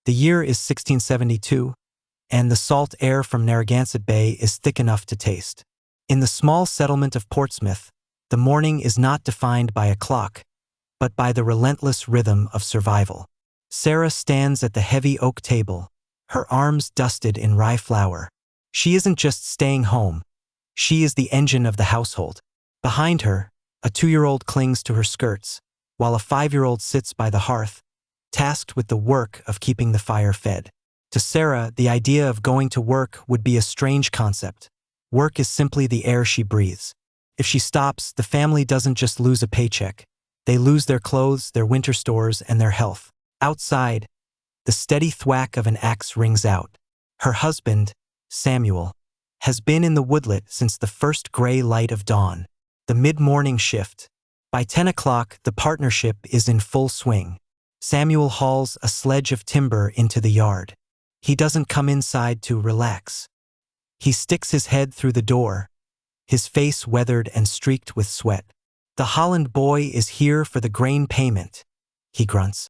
The year is 1672, and the salt air from Narragansett Bay is thick enough to taste. In the small settlement of Portsmouth, the morning is not defined by a clock, but by the relentless rhythm of survival. Sarah stands at the heavy oak table, her arms dusted in rye flour. She isn't just staying home, she is the engine of the household. Behind her, a 2-year-old clings to her skirts, while a 5-year-old sits by the hearth, tasked with the work of keeping the fire fed. To Sarah, the idea of going to work would be a strange concept. Work is simply the air she breathes. If she stops, the family doesn't just lose a paycheck. They lose their clothes, their winter stores, and their health. Outside, the steady thwack of an axe rings out. Her husband, Samuel, has been in the woodlet since the first gray light of dawn. The mid-morning shift. By 10 o'clock, the partnership is in full swing. Samuel hauls a sledge of timber into the yard. He doesn't come inside to relax. He sticks his head through the door, his face weathered and streaked with sweat. "The Holland boy is here for the grain payment," he grunts.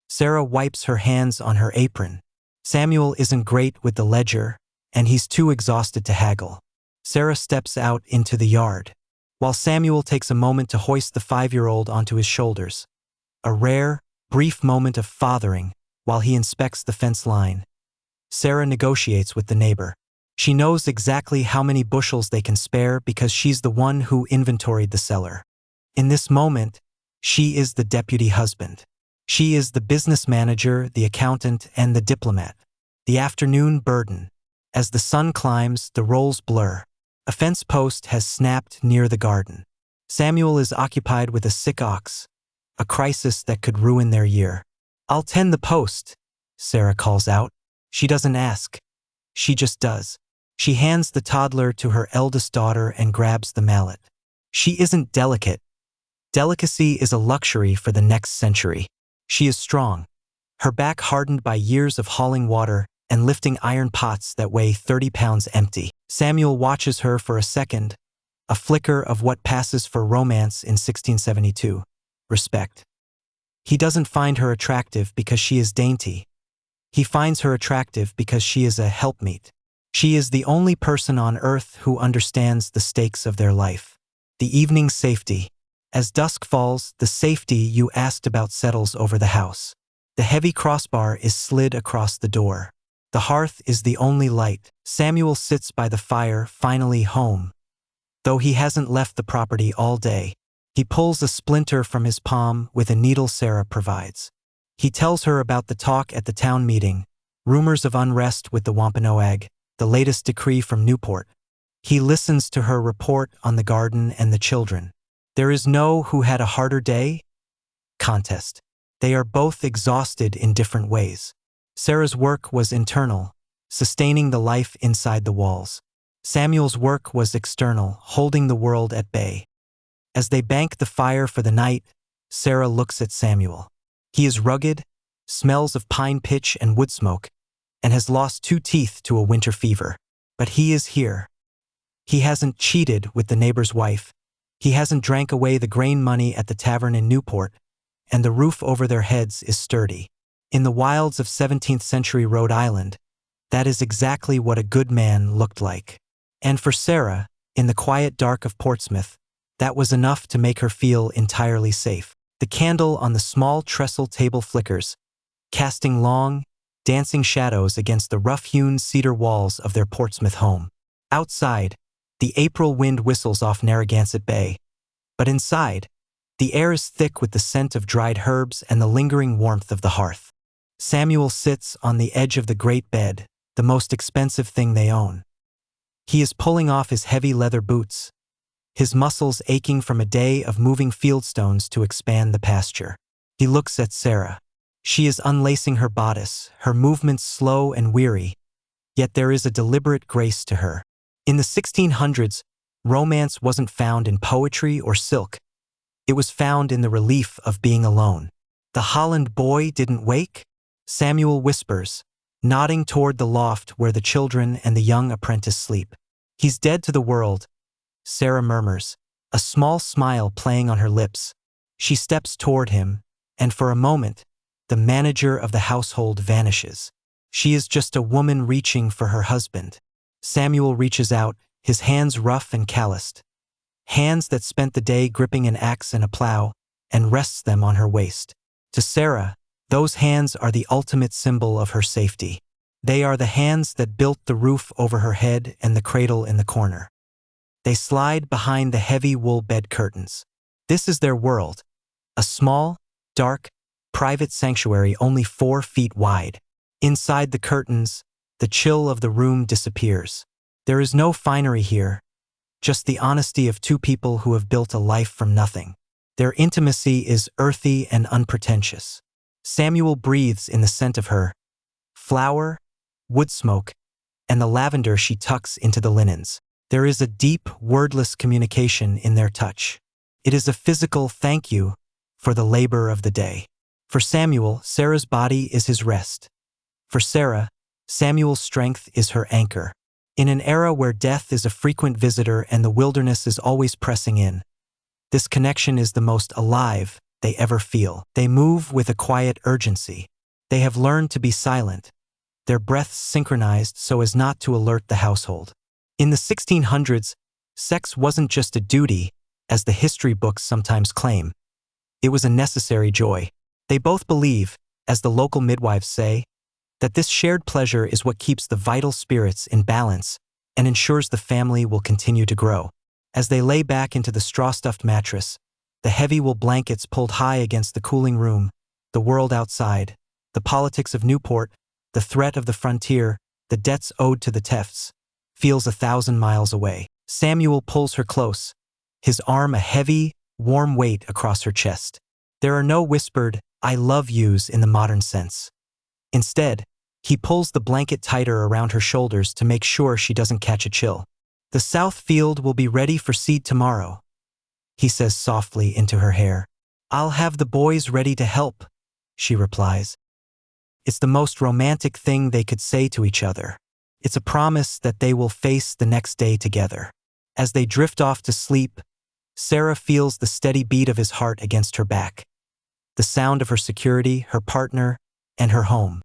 Sarah wipes her hands on her apron. Samuel isn't great with the ledger, and he's too exhausted to haggle. Sarah steps out into the yard, while Samuel takes a moment to hoist the 5-year-old onto his shoulders. A rare, brief moment of fathering while he inspects the fence line. Sarah negotiates with the neighbor. She knows exactly how many bushels they can spare because she's the one who inventoried the cellar. In this moment, she is the deputy husband. She is the business manager, the accountant, and the diplomat. The afternoon burden. As the sun climbs, the roles blur. A fence post has snapped near the garden. Samuel is occupied with a sick ox, a crisis that could ruin their year. "I'll tend the post," Sarah calls out. She doesn't ask. She just does. She hands the toddler to her eldest daughter and grabs the mallet. She isn't delicate. Delicacy is a luxury for the next century. She is strong, her back hardened by years of hauling water and lifting iron pots that weigh 30 pounds empty. Samuel watches her for a second, a flicker of what passes for romance in 1672. Respect. He doesn't find her attractive because she is dainty. He finds her attractive because she is a helpmeet. She is the only person on earth who understands the stakes of their life. The evening safety. As dusk falls, the safety you asked about settles over the house. The heavy crossbar is slid across the door. The hearth is the only light. Samuel sits by the fire, finally home. Though he hasn't left the property all day, he pulls a splinter from his palm with a needle Sarah provides. He tells her about the talk at the town meeting, rumors of unrest with the Wampanoag, the latest decree from Newport. He listens to her report on the garden and the children. There is no "who had a harder day" contest. They are both exhausted in different ways. Sarah's work was internal, sustaining the life inside the walls. Samuel's work was external, holding the world at bay. As they bank the fire for the night, Sarah looks at Samuel. He is rugged, smells of pine pitch and wood smoke, and has lost 2 teeth to a winter fever. But he is here. He hasn't cheated with the neighbor's wife. He hasn't drank away the grain money at the tavern in Newport, and the roof over their heads is sturdy. In the wilds of 17th century Rhode Island, that is exactly what a good man looked like. And for Sarah, in the quiet dark of Portsmouth, that was enough to make her feel entirely safe. The candle on the small trestle table flickers, casting long, dancing shadows against the rough-hewn cedar walls of their Portsmouth home. Outside, the April wind whistles off Narragansett Bay, but inside, the air is thick with the scent of dried herbs and the lingering warmth of the hearth. Samuel sits on the edge of the great bed, the most expensive thing they own. He is pulling off his heavy leather boots, his muscles aching from a day of moving fieldstones to expand the pasture. He looks at Sarah. She is unlacing her bodice, her movements slow and weary, yet there is a deliberate grace to her. In the 1600s, romance wasn't found in poetry or silk. It was found in the relief of being alone. "The Holland boy didn't wake?" Samuel whispers, nodding toward the loft where the children and the young apprentice sleep. "He's dead to the world," Sarah murmurs, a small smile playing on her lips. She steps toward him, and for a moment, the manager of the household, vanishes. She is just a woman reaching for her husband. Samuel reaches out, his hands rough and calloused. Hands that spent the day gripping an axe and a plow, and rests them on her waist. To Sarah, those hands are the ultimate symbol of her safety. They are the hands that built the roof over her head and the cradle in the corner. They slide behind the heavy wool bed curtains. This is their world, a small, dark, private sanctuary only 4 feet wide. Inside the curtains, the chill of the room disappears. There is no finery here, just the honesty of 2 people who have built a life from nothing. Their intimacy is earthy and unpretentious. Samuel breathes in the scent of her flour, wood smoke, and the lavender she tucks into the linens. There is a deep, wordless communication in their touch. It is a physical thank you for the labor of the day. For Samuel, Sarah's body is his rest. For Sarah, Samuel's strength is her anchor. In an era where death is a frequent visitor and the wilderness is always pressing in, this connection is the most alive they ever feel. They move with a quiet urgency. They have learned to be silent, their breaths synchronized so as not to alert the household. In the 1600s, sex wasn't just a duty, as the history books sometimes claim. It was a necessary joy. They both believe, as the local midwives say, that this shared pleasure is what keeps the vital spirits in balance and ensures the family will continue to grow. As they lay back into the straw-stuffed mattress, the heavy wool blankets pulled high against the cooling room, the world outside, the politics of Newport, the threat of the frontier, the debts owed to the Tefts, feels 1,000 miles away. Samuel pulls her close, his arm a heavy, warm weight across her chest. There are no whispered, "I love yous" in the modern sense. Instead, he pulls the blanket tighter around her shoulders to make sure she doesn't catch a chill. "The south field will be ready for seed tomorrow," he says softly into her hair. "I'll have the boys ready to help," she replies. It's the most romantic thing they could say to each other. It's a promise that they will face the next day together. As they drift off to sleep, Sarah feels the steady beat of his heart against her back, the sound of her security, her partner, and her home.